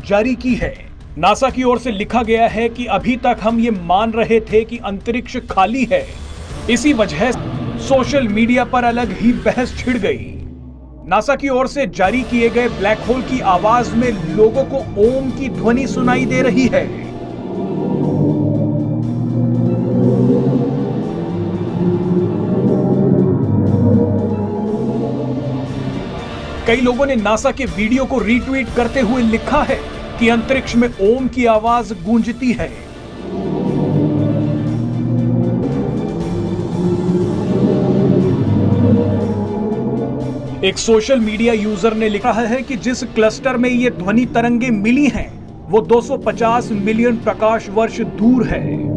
जारी की है। नासा की ओर से लिखा गया है कि अभी तक हम ये मान रहे थे कि अंतरिक्ष खाली है। इसी वजह से सोशल मीडिया पर अलग ही बहस छिड़ गई। नासा की ओर से जारी किए गए ब्लैक होल की आवाज में लोगों को ओम की ध्वनि सुनाई दे रही है। कई लोगों ने नासा के वीडियो को रीट्वीट करते हुए लिखा है कि अंतरिक्ष में ओम की आवाज गूंजती है। एक सोशल मीडिया यूजर ने लिखा है कि जिस क्लस्टर में ये ध्वनि तरंगे मिली हैं, वो 250 मिलियन प्रकाश वर्ष दूर है।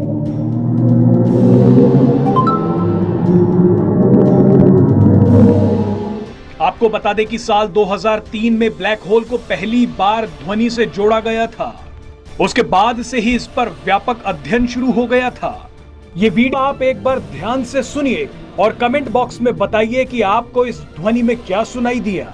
आपको बता दें कि साल 2003 में ब्लैक होल को पहली बार ध्वनि से जोड़ा गया था। उसके बाद से ही इस पर व्यापक अध्ययन शुरू हो गया था। ये वीडियो आप एक बार ध्यान से सुनिए और कमेंट बॉक्स में बताइए कि आपको इस ध्वनि में क्या सुनाई दिया।